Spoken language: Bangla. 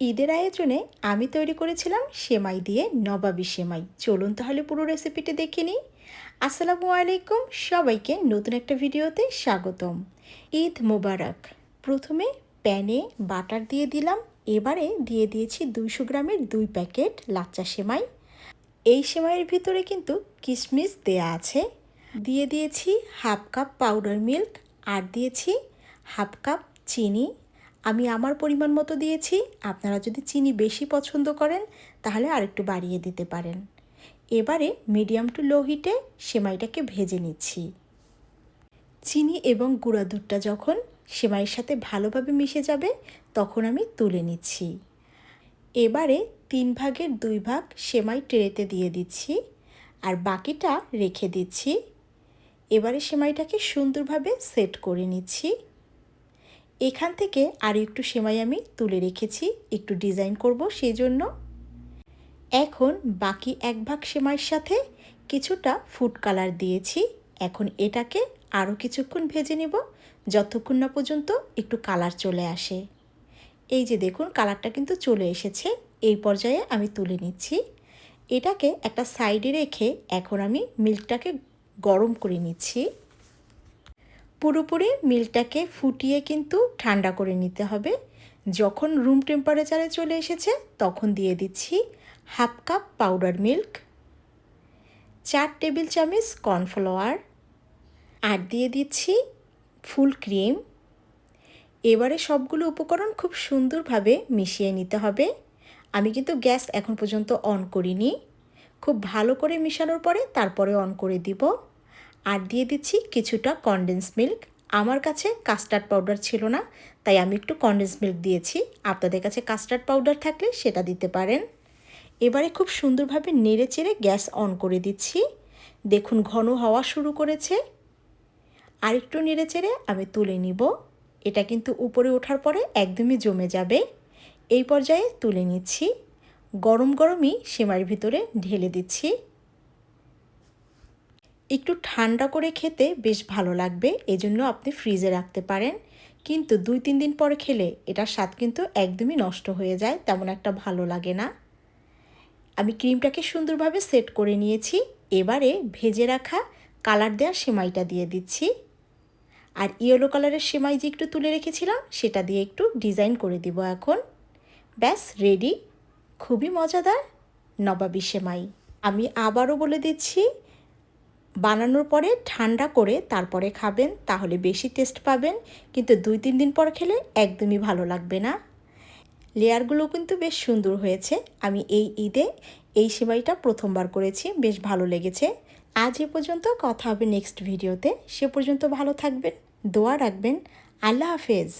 ঈদের আয়োজনে আমি তৈরি করেছিলাম সেমাই দিয়ে নবাবী সেমাই। চলুন তাহলে পুরো রেসিপিটি দেখে নিই। আসসালামু আলাইকুম, সবাইকে নতুন একটা ভিডিওতে স্বাগতম। ঈদ মোবারক। প্রথমে প্যানে বাটার দিয়ে দিলাম। এবারে দিয়ে দিয়েছি 200 গ্রামের 2 প্যাকেট লাচ্চা সেমাই। এই সেমাইয়ের ভিতরে কিন্তু কিশমিশ দেয়া আছে। দিয়ে দিয়েছি হাফ কাপ পাউডার মিল্ক, আর দিয়েছি হাফ কাপ চিনি। আমি আমার পরিমাণ মতো দিয়েছি, আপনারা যদি চিনি বেশি পছন্দ করেন তাহলে আরেকটু বাড়িয়ে দিতে পারেন। এবারে মিডিয়াম টু লো হিটে সেমাইটাকে ভেজে নিচ্ছি। চিনি এবং গুঁড়া দুধটা যখন সেমাইয়ের সাথে ভালোভাবে মিশে যাবে তখন আমি তুলে নিচ্ছি। এবারে 3 ভাগের 2 ভাগ সেমাই ট্রেতে দিয়ে দিচ্ছি আর বাকিটা রেখে দিচ্ছি। এবারে সেমাইটাকে সুন্দরভাবে সেট করে নিচ্ছি। এখান থেকে আর একটু সেমাই আমি তুলে রেখেছি, একটু ডিজাইন করব সেই জন্য। এখন বাকি 1 ভাগ সেমাইয়ের সাথে কিছুটা ফুড কালার দিয়েছি। এখন এটাকে আরও কিছুক্ষণ ভেজে নেব, যতক্ষণ না পর্যন্ত একটু কালার চলে আসে। এই যে দেখুন, কালারটা কিন্তু চলে এসেছে। এই পর্যায়ে আমি তুলে নিচ্ছি। এটাকে একটা সাইডে রেখে এখন আমি মিল্কটাকে গরম করে নিচ্ছি। পুরোপুরি মিল্কটাকে ফুটিয়ে কিন্তু ঠান্ডা করে নিতে হবে। যখন রুম টেম্পারেচারে চলে এসেছে তখন দিয়ে দিচ্ছি half cup powder milk, 4 table চামচ কর্নফ্লাওয়ার, আর দিয়ে দিচ্ছি ফুল ক্রিম। এবারে সবগুলো উপকরণ খুব সুন্দরভাবে মিশিয়ে নিতে হবে। আমি কিন্তু গ্যাস এখন পর্যন্ত অন করিনি। খুব ভালো করে মেশানোর পরে তারপরে অন করে দিব। আর দিয়ে দিচ্ছি কিছুটা কনডেন্স মিল্ক। আমার কাছে কাস্টার্ড পাউডার ছিল না, তাই আমি একটু কনডেন্স মিল্ক দিয়েছি। আপনাদের কাছে কাস্টার্ড পাউডার থাকলে সেটা দিতে পারেন। এবারে খুব সুন্দরভাবে নেড়ে চেড়ে গ্যাস অন করে দিচ্ছি। দেখুন ঘন হওয়া শুরু করেছে। আর একটু নেড়ে চেড়ে আমি তুলে নিব। এটা কিন্তু উপরে ওঠার পরে একদমই জমে যাবে। এই পর্যায়ে তুলে নিচ্ছি। গরম গরমই সেমাইয়ের ভিতরে ঢেলে দিচ্ছি। একটু ঠান্ডা করে খেতে বেশ ভালো লাগবে, এজন্য আপনি ফ্রিজে রাখতে পারেন। কিন্তু 2-3 দিন পরে খেলে এটার স্বাদ কিন্তু একদমই নষ্ট হয়ে যায়, তেমন একটা ভালো লাগে না। আমি ক্রিমটাকে সুন্দরভাবে সেট করে নিয়েছি। এবারে ভেজে রাখা কালার দেওয়া সেমাইটা দিয়ে দিচ্ছি। আর ইয়েলো কালারের সেমাই যে একটু তুলে রেখেছিলাম সেটা দিয়ে একটু ডিজাইন করে দিব এখন। ব্যাস রেডি, খুবই মজাদার নবাবী সেমাই। আমি আবারও বলে দিচ্ছি, বানানোর পরে ঠান্ডা করে তারপরে খাবেন, তাহলে বেশি টেস্ট পাবেন। কিন্তু 2-3 দিন পর খেলে একদমই ভালো লাগবে না। লেয়ারগুলো কিন্তু বেশ সুন্দর হয়েছে। আমি এই ঈদে এই সেমাইটা প্রথমবার করেছি, বেশ ভালো লেগেছে। আজ এ পর্যন্ত, কথা হবে নেক্সট ভিডিওতে। সে পর্যন্ত ভালো থাকবেন, দোয়া রাখবেন। আল্লাহ হাফেজ।